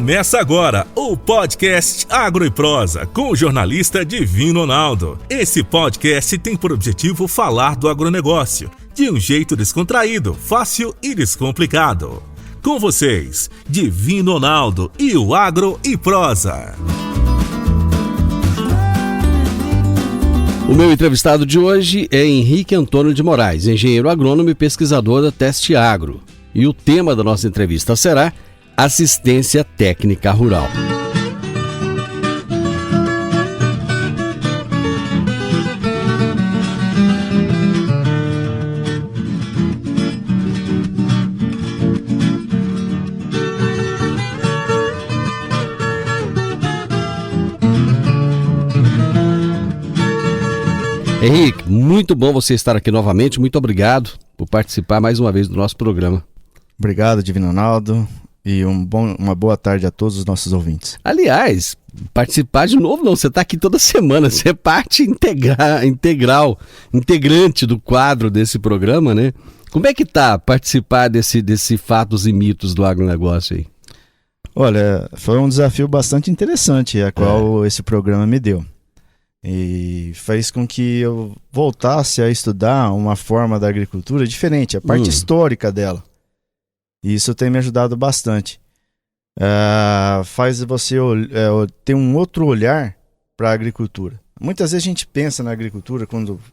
Começa agora o podcast Agro e Prosa com o jornalista Divino Ronaldo. Esse podcast tem por objetivo falar do agronegócio de um jeito descontraído, fácil e descomplicado. Com vocês, Divino Ronaldo e o Agro e Prosa. O meu entrevistado de hoje é Henrique Antônio de Moraes, engenheiro agrônomo e pesquisador da Teste Agro. E o tema da nossa entrevista será Assistência Técnica Rural. Henrique, muito bom você estar aqui novamente. Muito obrigado por participar mais uma vez do nosso programa. Obrigado, Divino Ronaldo, e uma boa tarde a todos os nossos ouvintes. Aliás, participar de novo não, você está aqui toda semana, você é parte integrante do quadro desse programa, né? Como é que tá participar desse Fatos e Mitos do agronegócio aí? Olha, foi um desafio bastante interessante, a qual esse programa me deu. E fez com que eu voltasse a estudar uma forma da agricultura diferente, a parte histórica dela. E isso tem me ajudado bastante. Faz você ter um outro olhar para a agricultura. Muitas vezes a gente pensa na agricultura,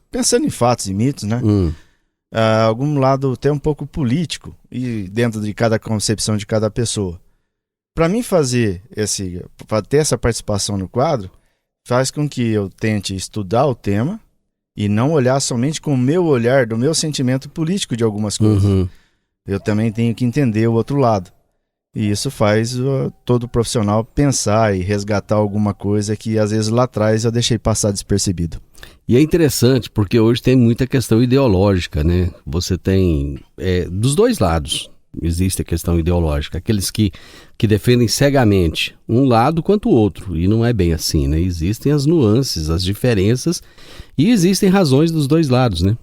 pensando em fatos e mitos, né? Algum lado até um pouco político, e dentro de cada concepção de cada pessoa. Para mim ter essa participação no quadro, faz com que eu tente estudar o tema e não olhar somente com o meu olhar, do meu sentimento político de algumas coisas. Eu também tenho que entender o outro lado. E isso faz todo profissional pensar e resgatar alguma coisa que às vezes lá atrás eu deixei passar despercebido. E é interessante porque hoje tem muita questão ideológica, né? Você tem dos dois lados. Existe a questão ideológica, aqueles que defendem cegamente um lado quanto o outro, e não é bem assim, né? Existem as nuances, as diferenças, e existem razões dos dois lados, né?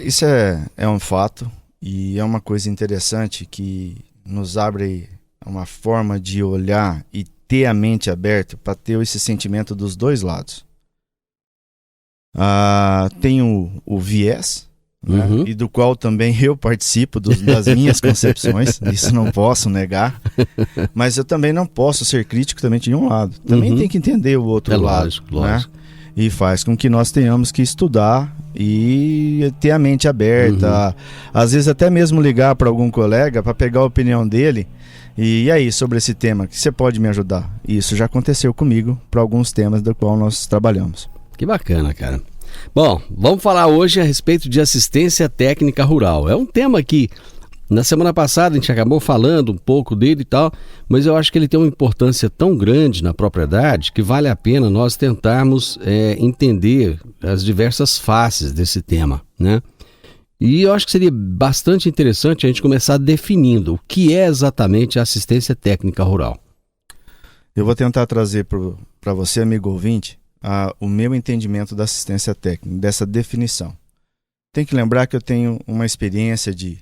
Isso é um fato, e é uma coisa interessante que nos abre uma forma de olhar e ter a mente aberta para ter esse sentimento dos dois lados. Tem o viés, né? E do qual também eu participo das minhas concepções, isso não posso negar, mas eu também não posso ser crítico também de um lado, também tem que entender o outro lado, lógico, né? lógico. E faz com que nós tenhamos que estudar e ter a mente aberta, às vezes até mesmo ligar para algum colega para pegar a opinião dele, e aí sobre esse tema, que você pode me ajudar? Isso já aconteceu comigo para alguns temas do qual nós trabalhamos. Que bacana, cara. Bom, vamos falar hoje a respeito de assistência técnica rural. É um tema que na semana passada a gente acabou falando um pouco dele e tal, mas eu acho que ele tem uma importância tão grande na propriedade que vale a pena nós tentarmos entender as diversas faces desse tema, né? E eu acho que seria bastante interessante a gente começar definindo o que é exatamente a assistência técnica rural. Eu vou tentar trazer para você, amigo ouvinte, o meu entendimento da assistência técnica, dessa definição. Tem que lembrar que eu tenho uma experiência de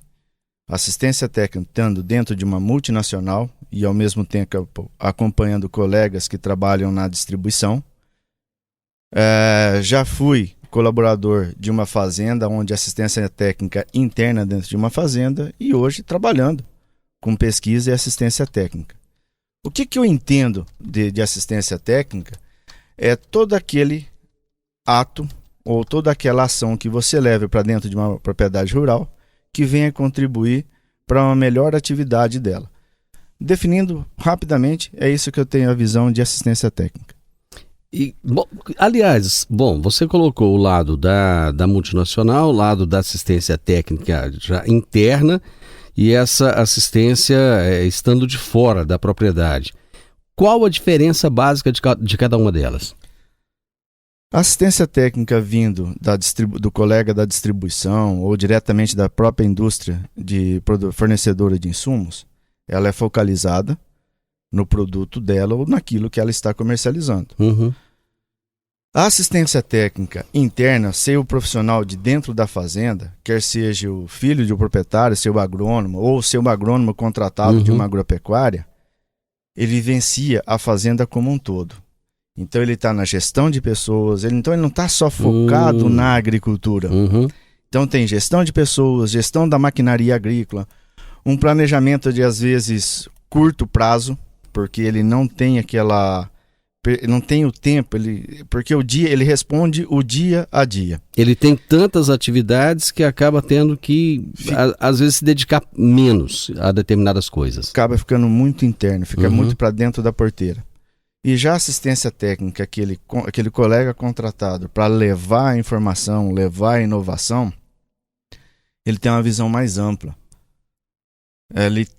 assistência técnica estando dentro de uma multinacional e ao mesmo tempo acompanhando colegas que trabalham na distribuição. Já fui colaborador de uma fazenda onde assistência técnica interna dentro de uma fazenda e hoje trabalhando com pesquisa e assistência técnica. O que eu entendo de assistência técnica é todo aquele ato ou toda aquela ação que você leva para dentro de uma propriedade rural que venha contribuir para uma melhor atividade dela. Definindo rapidamente, é isso que eu tenho a visão de assistência técnica. Aliás, você colocou o lado da multinacional, o lado da assistência técnica já interna e essa assistência estando de fora da propriedade. Qual a diferença básica de cada uma delas? A assistência técnica vindo do colega da distribuição ou diretamente da própria indústria fornecedora de insumos, ela é focalizada no produto dela ou naquilo que ela está comercializando. A assistência técnica interna, ser o profissional de dentro da fazenda, quer seja o filho de um proprietário, seu agrônomo, ou ser um agrônomo contratado de uma agropecuária, ele vivencia a fazenda como um todo. Então ele está na gestão de pessoas, então ele não está só focado na agricultura. Então tem gestão de pessoas, gestão da maquinaria agrícola, um planejamento de às vezes curto prazo, porque ele não tem não tem o tempo, porque ele responde o dia a dia. Ele tem tantas atividades que acaba tendo que, às vezes, se dedicar menos a determinadas coisas. Acaba ficando muito interno, fica muito para dentro da porteira. E já a assistência técnica, aquele colega contratado para levar a informação, levar a inovação, ele tem uma visão mais ampla.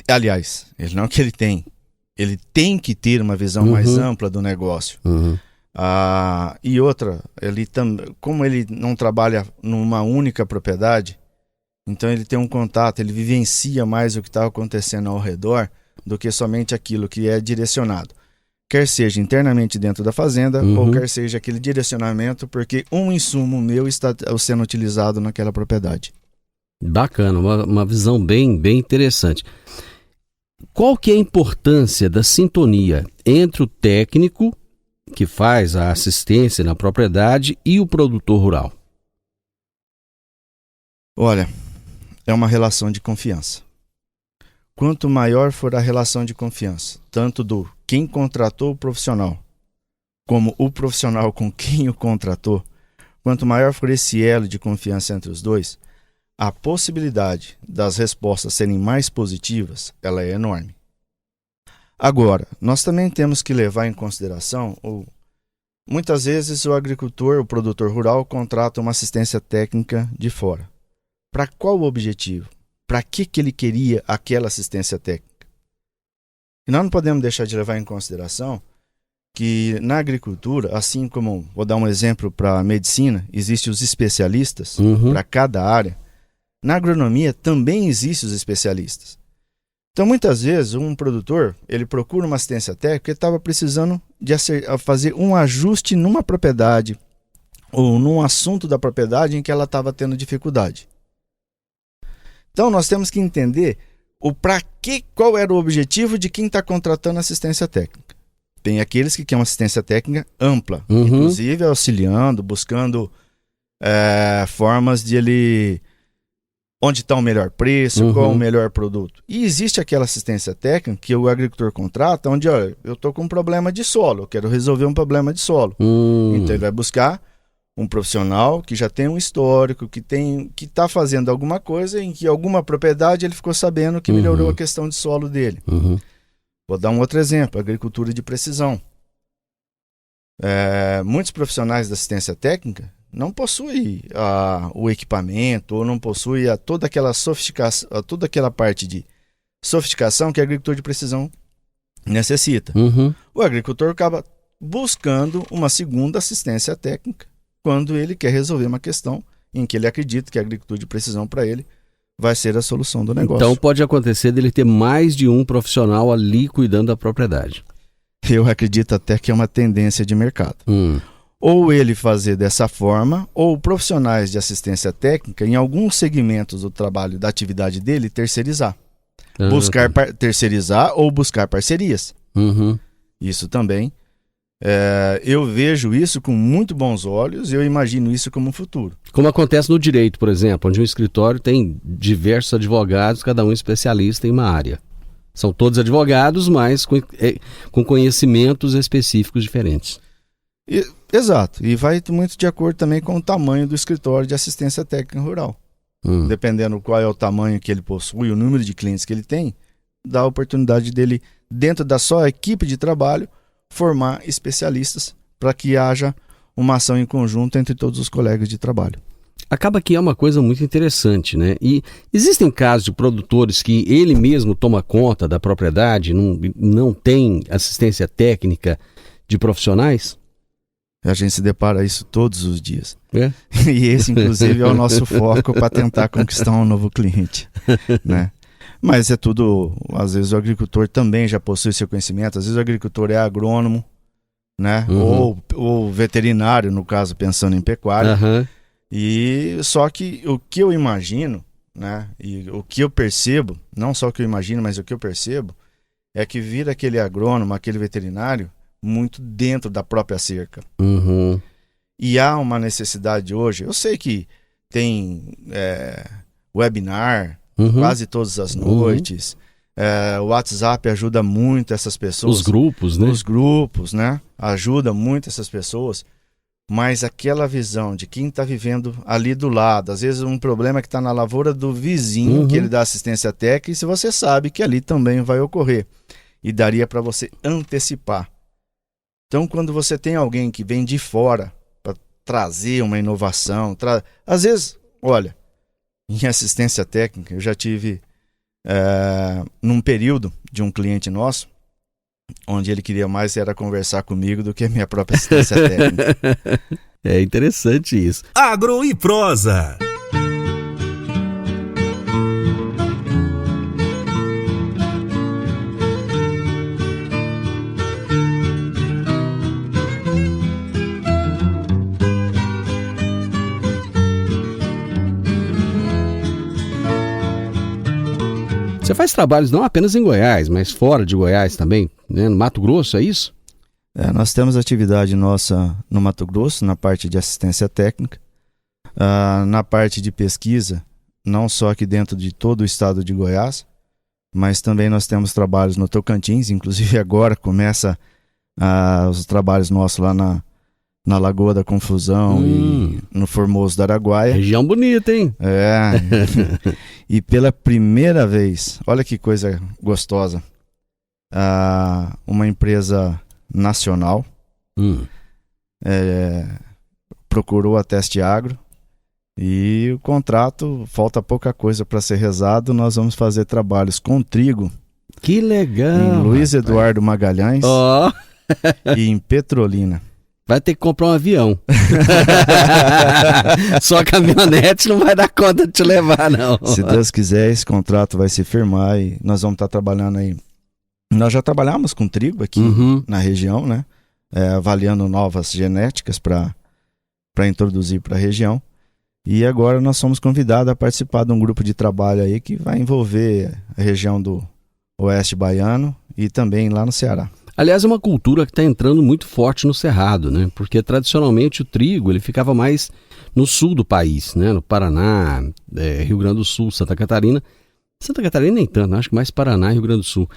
Aliás, ele tem que ter uma visão mais ampla do negócio. E outra, como ele não trabalha numa única propriedade, então ele tem um contato, ele vivencia mais o que está acontecendo ao redor do que somente aquilo que é direcionado. Quer seja internamente dentro da fazenda, ou quer seja aquele direcionamento, porque um insumo meu está sendo utilizado naquela propriedade. Bacana, uma visão bem interessante. Qual que é a importância da sintonia entre o técnico que faz a assistência na propriedade e o produtor rural? Olha, é uma relação de confiança. Quanto maior for a relação de confiança, tanto do quem contratou o profissional, como o profissional com quem o contratou, quanto maior for esse elo de confiança entre os dois, a possibilidade das respostas serem mais positivas, ela é enorme. Agora, nós também temos que levar em consideração, muitas vezes o agricultor, o produtor rural, contrata uma assistência técnica de fora. Para qual objetivo? Para que ele queria aquela assistência técnica? E nós não podemos deixar de levar em consideração que na agricultura, assim como, vou dar um exemplo para a medicina, existem os especialistas para cada área, na agronomia também existem os especialistas. Então, muitas vezes, um produtor, ele procura uma assistência técnica porque ele estava precisando de fazer um ajuste numa propriedade ou num assunto da propriedade em que ela estava tendo dificuldade. Então, nós temos que entender qual era o objetivo de quem está contratando assistência técnica. Tem aqueles que querem uma assistência técnica ampla, inclusive auxiliando, buscando formas de ele... onde está o melhor preço, qual o melhor produto. E existe aquela assistência técnica que o agricultor contrata, onde eu estou com um problema de solo, eu quero resolver um problema de solo. Então ele vai buscar um profissional que já tem um histórico, que está fazendo alguma coisa em que alguma propriedade ele ficou sabendo que melhorou a questão de solo dele. Vou dar um outro exemplo, agricultura de precisão. Muitos profissionais da assistência técnica não possuem o equipamento, ou não possuem toda aquela sofisticação, toda aquela parte de sofisticação que a agricultura de precisão necessita. O agricultor acaba buscando uma segunda assistência técnica quando ele quer resolver uma questão em que ele acredita que a agricultura de precisão para ele vai ser a solução do negócio. Então pode acontecer dele ter mais de um profissional ali cuidando da propriedade. Eu acredito até que é uma tendência de mercado. Ou ele fazer dessa forma, ou profissionais de assistência técnica, em alguns segmentos do trabalho, da atividade dele, terceirizar. Terceirizar ou buscar parcerias. Isso também. Eu vejo isso com muito bons olhos e eu imagino isso como um futuro. Como acontece no direito, por exemplo, onde um escritório tem diversos advogados, cada um especialista em uma área. São todos advogados, mas com conhecimentos específicos diferentes. Exato, e vai muito de acordo também com o tamanho do escritório de assistência técnica rural. Dependendo qual é o tamanho que ele possui, o número de clientes que ele tem, dá a oportunidade dele, dentro da sua equipe de trabalho, formar especialistas para que haja uma ação em conjunto entre todos os colegas de trabalho. Acaba que é uma coisa muito interessante, né? E existem casos de produtores que ele mesmo toma conta da propriedade, não tem assistência técnica de profissionais? A gente se depara isso todos os dias. E esse, inclusive, é o nosso foco para tentar conquistar um novo cliente, né? Mas é tudo, às vezes o agricultor também já possui seu conhecimento, às vezes o agricultor é agrônomo, né? Ou veterinário, no caso, pensando em pecuária. E só que o que eu imagino, né? E o que eu percebo, não só o que eu imagino, mas o que eu percebo, é que vira aquele agrônomo, aquele veterinário, muito dentro da própria cerca. Uhum. E há uma necessidade hoje, eu sei que tem webinar quase todas as noites, o WhatsApp ajuda muito essas pessoas. Os grupos, né? Os grupos, né? Ajuda muito essas pessoas, mas aquela visão de quem está vivendo ali do lado, às vezes um problema que está na lavoura do vizinho, que ele dá assistência técnica, e se você sabe que ali também vai ocorrer, e daria para você antecipar. Então, quando você tem alguém que vem de fora para trazer uma inovação, às vezes, olha, em assistência técnica, eu já tive num período de um cliente nosso, onde ele queria mais era conversar comigo do que a minha própria assistência técnica. É interessante isso. Agro e Prosa. Você faz trabalhos não apenas em Goiás, mas fora de Goiás também, né? No Mato Grosso, é isso? Nós temos atividade nossa no Mato Grosso, na parte de assistência técnica, na parte de pesquisa, não só aqui dentro de todo o estado de Goiás, mas também nós temos trabalhos no Tocantins, inclusive agora começa os trabalhos nossos lá na Lagoa da Confusão e no Formoso do Araguaia. Região bonita, hein? E pela primeira vez, olha que coisa gostosa, uma empresa nacional procurou a Teste Agro e o contrato, falta pouca coisa para ser rezado, nós vamos fazer trabalhos com trigo. Que legal! Em Luiz Eduardo Magalhães e em Petrolina. Vai ter que comprar um avião. Só a caminhonete não vai dar conta de te levar, não. Se Deus quiser, esse contrato vai se firmar e nós vamos estar trabalhando aí. Nós já trabalhamos com trigo aqui na região, né? Avaliando novas genéticas para introduzir para a região. E agora nós somos convidados a participar de um grupo de trabalho aí que vai envolver a região do Oeste Baiano e também lá no Ceará. Aliás, é uma cultura que está entrando muito forte no Cerrado, né? Porque tradicionalmente o trigo ele ficava mais no sul do país, né? No Paraná, Rio Grande do Sul, Santa Catarina. Santa Catarina nem tanto, acho que mais Paraná e Rio Grande do Sul.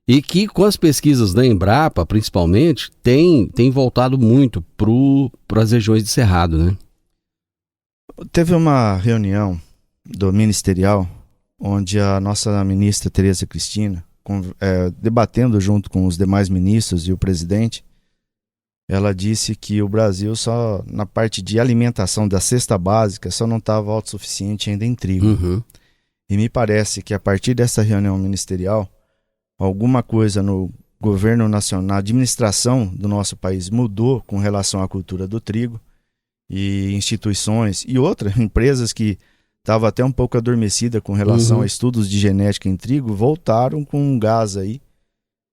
E que com as pesquisas da Embrapa, principalmente, tem voltado muito para as regiões de Cerrado, né? Teve uma reunião do ministerial onde a nossa ministra Tereza Cristina, debatendo junto com os demais ministros e o presidente, ela disse que o Brasil só na parte de alimentação da cesta básica só não estava autossuficiente ainda em trigo. E me parece que a partir dessa reunião ministerial, alguma coisa no governo nacional, na administração do nosso país mudou com relação à cultura do trigo, e instituições e outras empresas que estavam até um pouco adormecida com relação a estudos de genética em trigo, voltaram com um gás aí.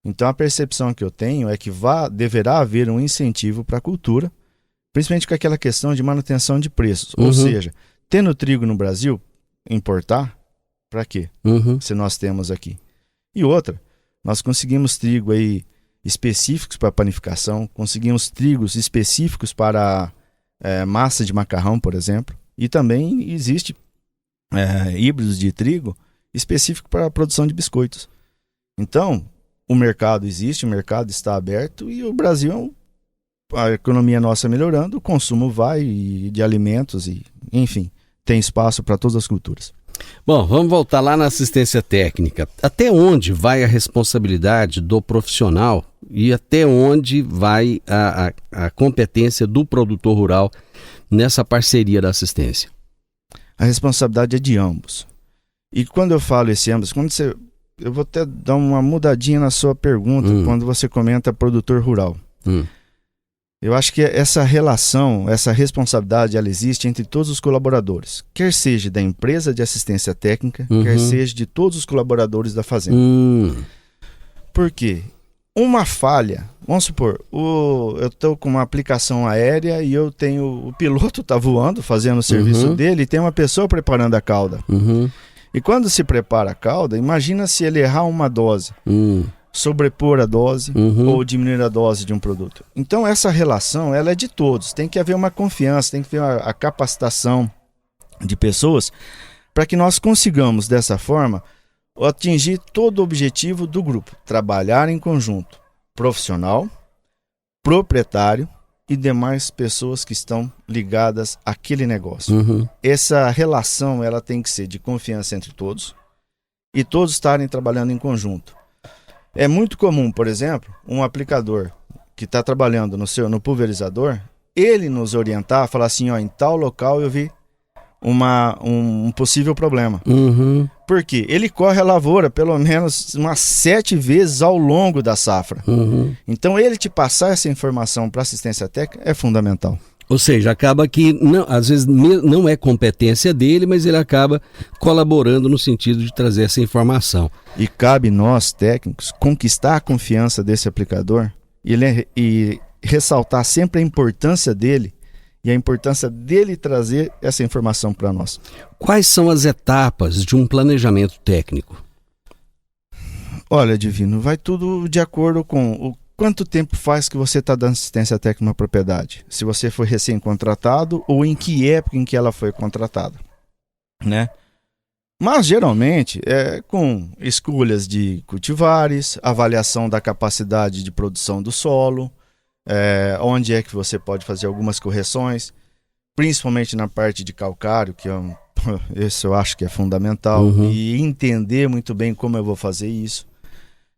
Então a percepção que eu tenho é que deverá haver um incentivo para a cultura, principalmente com aquela questão de manutenção de preços. Ou seja, tendo trigo no Brasil, importar, para quê? Se nós temos aqui. E outra, nós conseguimos trigo aí específicos para panificação, conseguimos trigos específicos para massa de macarrão, por exemplo, e também existe híbridos de trigo específico para a produção de biscoitos. Então, o mercado existe, o mercado está aberto e o Brasil, a economia nossa melhorando, o consumo vai de alimentos e, enfim, tem espaço para todas as culturas. Bom, vamos voltar lá na assistência técnica. Até onde vai a responsabilidade do profissional e até onde vai a competência do produtor rural nessa parceria da assistência? A responsabilidade é de ambos. E quando eu falo esse ambos, eu vou até dar uma mudadinha na sua pergunta quando você comenta produtor rural. Eu acho que essa relação, essa responsabilidade, ela existe entre todos os colaboradores. Quer seja da empresa de assistência técnica, quer seja de todos os colaboradores da fazenda. Por quê? Uma falha, vamos supor, eu estou com uma aplicação aérea e eu tenho, o piloto está voando, fazendo o serviço dele, e tem uma pessoa preparando a cauda. E quando se prepara a cauda, imagina se ele errar uma dose. sobrepor a dose ou diminuir a dose de um produto. Então essa relação ela é de todos, tem que haver uma confiança, tem que haver a capacitação de pessoas para que nós consigamos dessa forma atingir todo o objetivo do grupo, trabalhar em conjunto, profissional, proprietário e demais pessoas que estão ligadas àquele negócio. Essa relação ela tem que ser de confiança entre todos e todos estarem trabalhando em conjunto. É muito comum, por exemplo, um aplicador que está trabalhando no pulverizador, ele nos orientar, falar assim, em tal local eu vi um possível problema. Por quê? Ele corre a lavoura pelo menos umas 7 vezes ao longo da safra. Então ele te passar essa informação para assistência técnica é fundamental. Ou seja, acaba que às vezes não é competência dele, mas ele acaba colaborando no sentido de trazer essa informação. E cabe nós, técnicos, conquistar a confiança desse aplicador e ressaltar sempre a importância dele e a importância dele trazer essa informação para nós. Quais são as etapas de um planejamento técnico? Olha, Divino, vai tudo de acordo com o quanto tempo faz que você está dando assistência técnica numa propriedade. Se você foi recém-contratado ou em que época em que ela foi contratada, né? Mas geralmente é com escolhas de cultivares, avaliação da capacidade de produção do solo, onde é que você pode fazer algumas correções, principalmente na parte de calcário, que esse eu acho que é fundamental, e entender muito bem como eu vou fazer isso.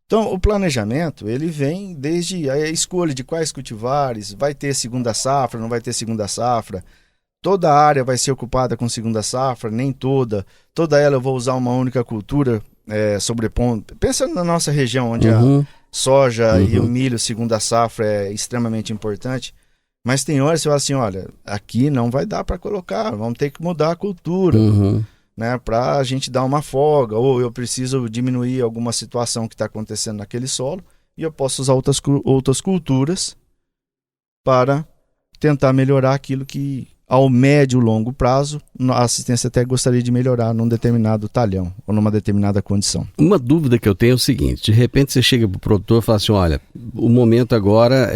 Então o planejamento ele vem desde a escolha de quais cultivares, vai ter segunda safra, não vai ter segunda safra, toda a área vai ser ocupada com segunda safra, nem toda ela eu vou usar uma única cultura sobrepondo, pensando na nossa região onde a soja e o milho segunda safra é extremamente importante, mas tem horas que você fala assim, olha, aqui não vai dar para colocar, vamos ter que mudar a cultura, né, para a gente dar uma folga, ou eu preciso diminuir alguma situação que está acontecendo naquele solo e eu posso usar outras culturas para tentar melhorar aquilo que ao médio e longo prazo a assistência até gostaria de melhorar num determinado talhão ou numa determinada condição. Uma dúvida que eu tenho é o seguinte, de repente você chega para o produtor e fala assim, olha, o momento agora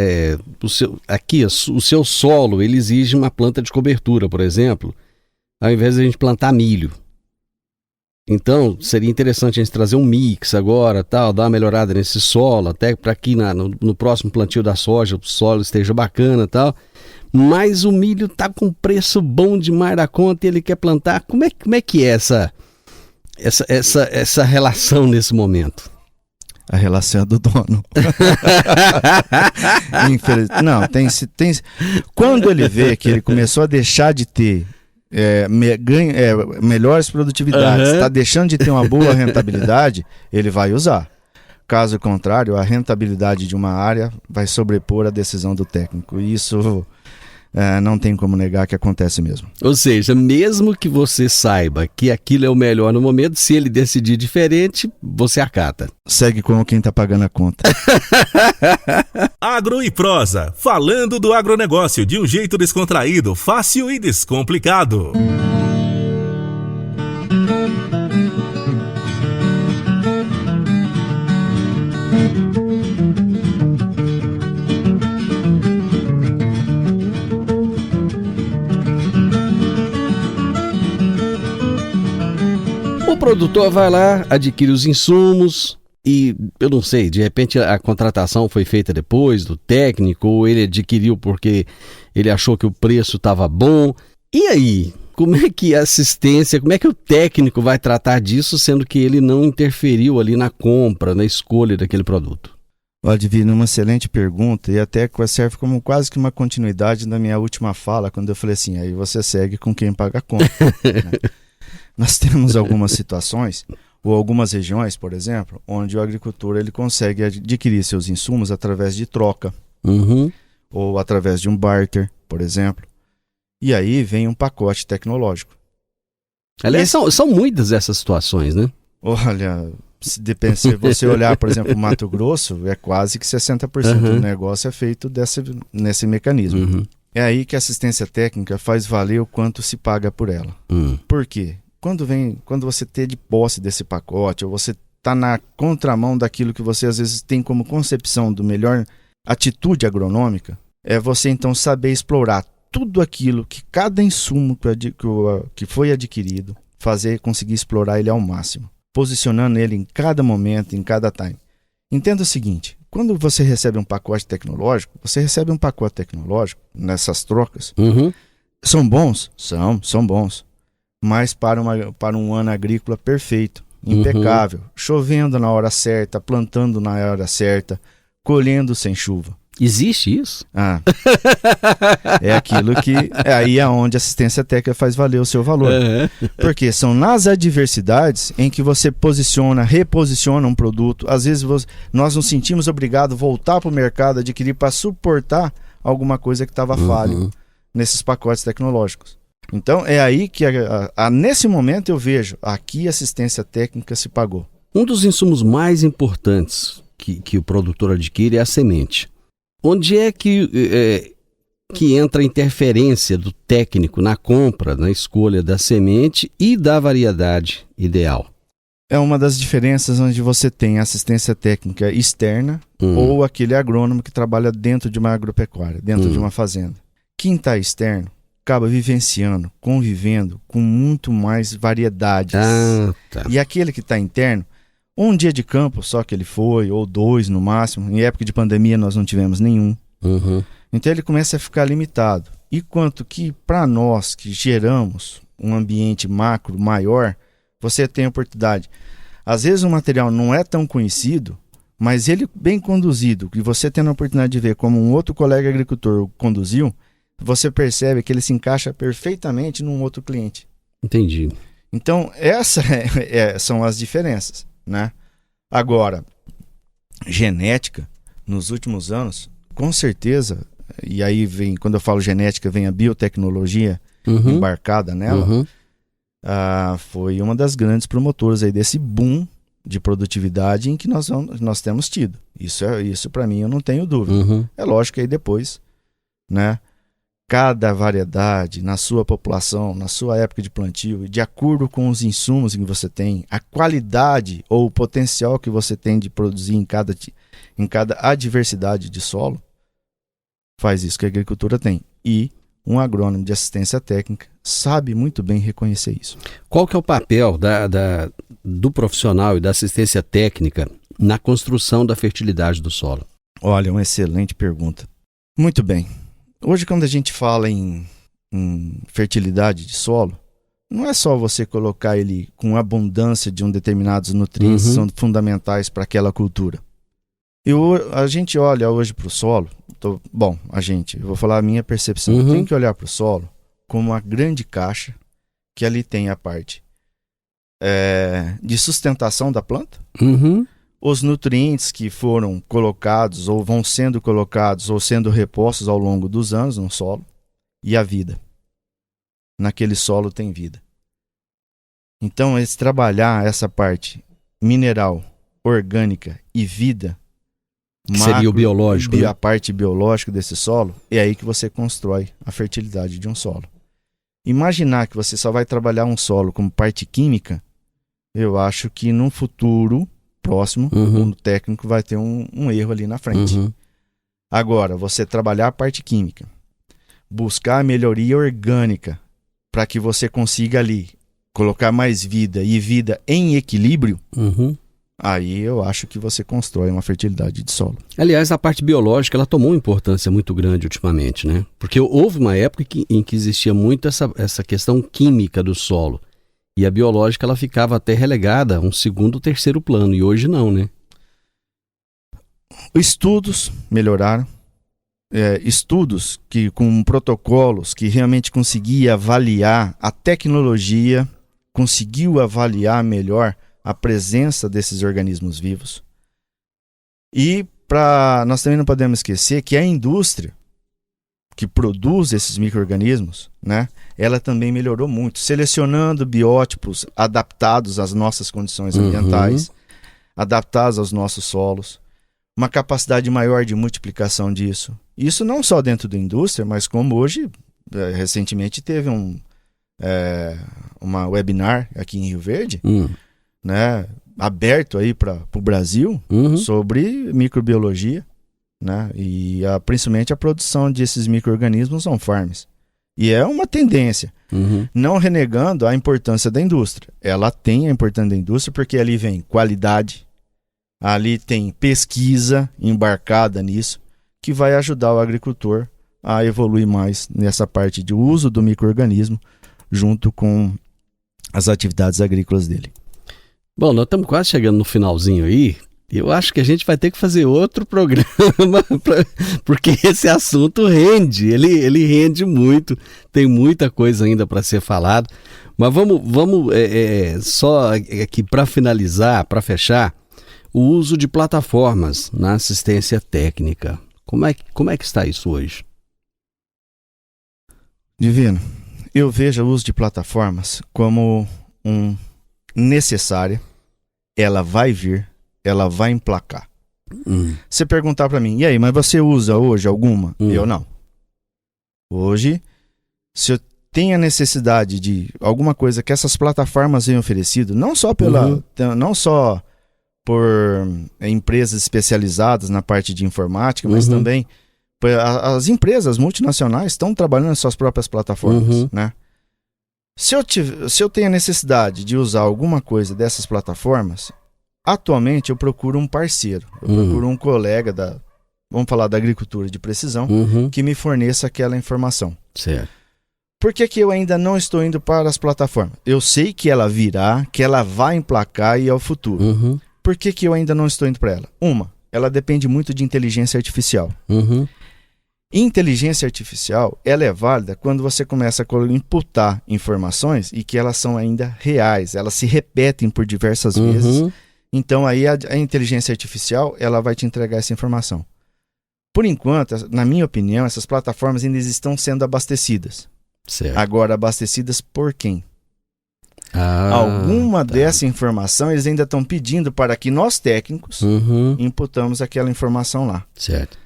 o seu solo ele exige uma planta de cobertura, por exemplo, ao invés de a gente plantar milho. Então, seria interessante a gente trazer um mix agora, dar uma melhorada nesse solo, até para que no próximo plantio da soja o solo esteja bacana e tal. Mas o milho está com preço bom demais da conta e ele quer plantar. Como é que é essa relação nesse momento? A relação é do dono. Não, tem. Quando ele vê que ele começou a deixar de ter melhores produtividades, está deixando de ter uma boa rentabilidade, ele vai usar. Caso contrário, a rentabilidade de uma área vai sobrepor a decisão do técnico. E isso não tem como negar que acontece mesmo. Ou seja, mesmo que você saiba que aquilo é o melhor no momento, se ele decidir diferente, você acata. Segue como quem está pagando a conta. Agro e Prosa, falando do agronegócio de um jeito descontraído, fácil e descomplicado. O produtor vai lá, adquire os insumos e, eu não sei, de repente a contratação foi feita depois do técnico ou ele adquiriu porque ele achou que o preço estava bom. E aí, como é que a assistência, como é que o técnico vai tratar disso, sendo que ele não interferiu ali na compra, na escolha daquele produto? Olha, Divino, uma excelente pergunta e até serve como quase que uma continuidade da minha última fala, quando eu falei assim, aí você segue com quem paga a conta. Né? Nós temos algumas situações, ou algumas regiões, por exemplo, onde o agricultor ele consegue adquirir seus insumos através de troca, ou através de um barter, por exemplo. E aí vem um pacote tecnológico. Aliás, são muitas essas situações, né? Olha, se você olhar, por exemplo, o Mato Grosso, é quase que 60% do negócio é feito nesse mecanismo. É aí que a assistência técnica faz valer o quanto se paga por ela. Por quê? Quando você ter de posse desse pacote, ou você está na contramão daquilo que você às vezes tem como concepção do melhor atitude agronômica, é você então saber explorar tudo aquilo que cada insumo que foi adquirido, conseguir explorar ele ao máximo, posicionando ele em cada momento, em cada time. Entenda o seguinte, quando você recebe um pacote tecnológico, nessas trocas, são bons? São bons. Mas para um ano agrícola perfeito, impecável, chovendo na hora certa, plantando na hora certa, colhendo sem chuva. Existe isso? É aquilo que... aí é onde a assistência técnica faz valer o seu valor. Porque são nas adversidades em que você reposiciona um produto. Às vezes nós nos sentimos obrigados a voltar para o mercado, adquirir para suportar alguma coisa que estava falho nesses pacotes tecnológicos. Então é aí que nesse momento eu vejo, aqui a assistência técnica se pagou. Um dos insumos mais importantes que o produtor adquire é a semente. Onde é que entra a interferência do técnico na compra, na escolha da semente e da variedade ideal? É uma das diferenças onde você tem assistência técnica externa ou aquele agrônomo que trabalha dentro de uma agropecuária, dentro de uma fazenda. Quem está externo acaba vivenciando, convivendo com muito mais variedades. E aquele que está interno, um dia de campo só que ele foi, ou 2 no máximo. Em época de pandemia nós não tivemos nenhum. Então ele começa a ficar limitado. E quanto que para nós que geramos um ambiente macro maior, você tem a oportunidade. Às vezes o material não é tão conhecido, mas ele bem conduzido, que você tendo a oportunidade de ver como um outro colega agricultor conduziu, você percebe que ele se encaixa perfeitamente num outro cliente. Entendi. Então essas são as diferenças, né? Agora, genética, nos últimos anos, com certeza, e aí vem, quando eu falo genética, vem a biotecnologia embarcada nela, foi uma das grandes promotoras aí desse boom de produtividade em que nós temos tido. Isso para mim eu não tenho dúvida. É lógico que aí depois, né? Cada variedade na sua população, na sua época de plantio, e de acordo com os insumos que você tem, a qualidade ou o potencial que você tem de produzir em cada adversidade de solo, faz isso que a agricultura tem. E um agrônomo de assistência técnica sabe muito bem reconhecer isso. Qual que é o papel do profissional e da assistência técnica na construção da fertilidade do solo? Olha, uma excelente pergunta. Muito bem. Hoje, quando a gente fala em fertilidade de solo, não é só você colocar ele com abundância de determinados nutrientes que são fundamentais para aquela cultura. A gente olha hoje para o solo, eu vou falar a minha percepção, tem que olhar para o solo como uma grande caixa, que ali tem a parte de sustentação da planta, os nutrientes que foram colocados ou vão sendo colocados ou sendo repostos ao longo dos anos no solo, e a vida. Naquele solo tem vida. Então, trabalhar essa parte mineral, orgânica e vida, seria o biológico, a parte biológica desse solo, é aí que você constrói a fertilidade de um solo. Imaginar que você só vai trabalhar um solo como parte química, eu acho que num futuro próximo, o técnico vai ter um erro ali na frente. Agora, você trabalhar a parte química, buscar a melhoria orgânica, para que você consiga ali colocar mais vida e vida em equilíbrio, aí eu acho que você constrói uma fertilidade de solo. Aliás, a parte biológica ela tomou uma importância muito grande ultimamente, né? Porque houve uma época em que existia muito essa questão química do solo. E a biológica ela ficava até relegada a um segundo, terceiro plano. E hoje não, né? Estudos melhoraram. Estudos com protocolos que realmente conseguia avaliar a tecnologia, conseguiu avaliar melhor a presença desses organismos vivos. E nós também não podemos esquecer que a indústria que produz esses micro-organismos, né, ela também melhorou muito, selecionando biótipos adaptados às nossas condições ambientais, adaptados aos nossos solos, uma capacidade maior de multiplicação disso. Isso não só dentro da indústria, mas como hoje, recentemente teve uma webinar aqui em Rio Verde, né, aberto aí para o Brasil sobre microbiologia, né? E principalmente a produção desses micro-organismos on-farms. E é uma tendência, não renegando a importância da indústria. Ela tem a importância da indústria porque ali vem qualidade, ali tem pesquisa embarcada nisso, que vai ajudar o agricultor a evoluir mais nessa parte de uso do micro-organismo junto com as atividades agrícolas dele. Bom, nós estamos quase chegando no finalzinho aí. Eu acho que a gente vai ter que fazer outro programa, porque esse assunto rende, ele rende muito, tem muita coisa ainda para ser falado. Mas vamos só aqui para finalizar, para fechar, o uso de plataformas na assistência técnica. Como é que está isso hoje? Divino, eu vejo o uso de plataformas como necessária, ela vai vir, ela vai emplacar. Você perguntar para mim, e aí, mas você usa hoje alguma? Eu não. Hoje, se eu tenho a necessidade de alguma coisa que essas plataformas venham oferecido, não só por empresas especializadas na parte de informática, mas também as empresas multinacionais estão trabalhando nas suas próprias plataformas, né? Se eu tenho a necessidade de usar alguma coisa dessas plataformas, atualmente eu procuro um parceiro, eu procuro um colega vamos falar da agricultura de precisão, que me forneça aquela informação. Certo. Por que eu ainda não estou indo para as plataformas? Eu sei que ela virá, que ela vai emplacar e é o futuro. Por que eu ainda não estou indo para ela? Ela depende muito de inteligência artificial. Inteligência artificial, ela é válida quando você começa a imputar informações e que elas são ainda reais, elas se repetem por diversas vezes. Então aí a inteligência artificial, ela vai te entregar essa informação. Por enquanto, na minha opinião, essas plataformas ainda estão sendo abastecidas. Certo. Agora, abastecidas por quem? Alguma dessa informação eles ainda estão pedindo para que nós técnicos imputamos aquela informação lá. Certo.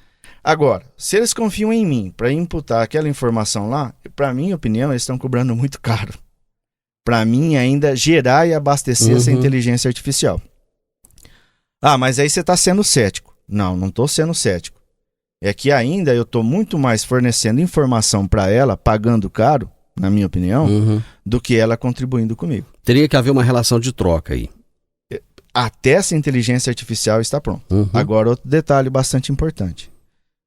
Agora, se eles confiam em mim para imputar aquela informação lá, para minha opinião, eles estão cobrando muito caro. Para mim, ainda gerar e abastecer essa inteligência artificial. Mas aí você está sendo cético. Não estou sendo cético. É que ainda eu estou muito mais fornecendo informação para ela, pagando caro, na minha opinião, do que ela contribuindo comigo. Teria que haver uma relação de troca aí. Até essa inteligência artificial está pronta. Agora, outro detalhe bastante importante.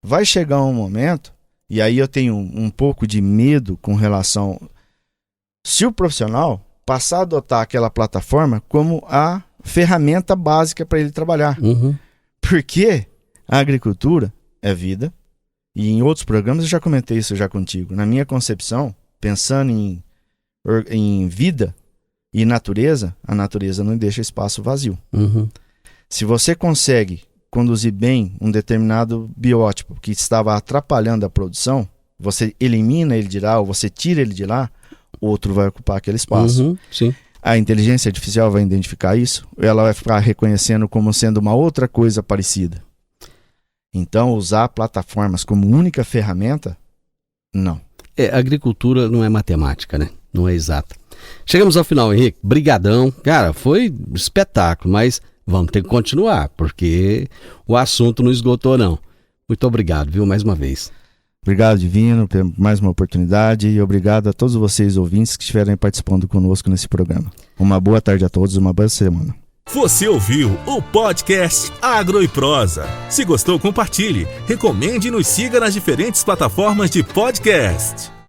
Vai chegar um momento, e aí eu tenho um pouco de medo com relação... Se o profissional passar a adotar aquela plataforma como a ferramenta básica para ele trabalhar. Porque a agricultura é vida, e em outros programas eu já comentei isso já contigo. Na minha concepção, pensando em vida e natureza, a natureza não deixa espaço vazio. Se você consegue conduzir bem um determinado biótipo que estava atrapalhando a produção, você elimina ele de lá ou você tira ele de lá, outro vai ocupar aquele espaço. Sim. A inteligência artificial vai identificar isso, ela vai ficar reconhecendo como sendo uma outra coisa parecida. Então, usar plataformas como única ferramenta, não. A agricultura não é matemática, né? Não é exata. Chegamos ao final, Henrique. Brigadão. Cara, foi espetáculo, mas vamos ter que continuar, porque o assunto não esgotou, não. Muito obrigado, viu? Mais uma vez. Obrigado, Divino, por mais uma oportunidade e obrigado a todos vocês ouvintes que estiverem participando conosco nesse programa. Uma boa tarde a todos, uma boa semana. Você ouviu o podcast Agro e Prosa. Se gostou, compartilhe, recomende e nos siga nas diferentes plataformas de podcast.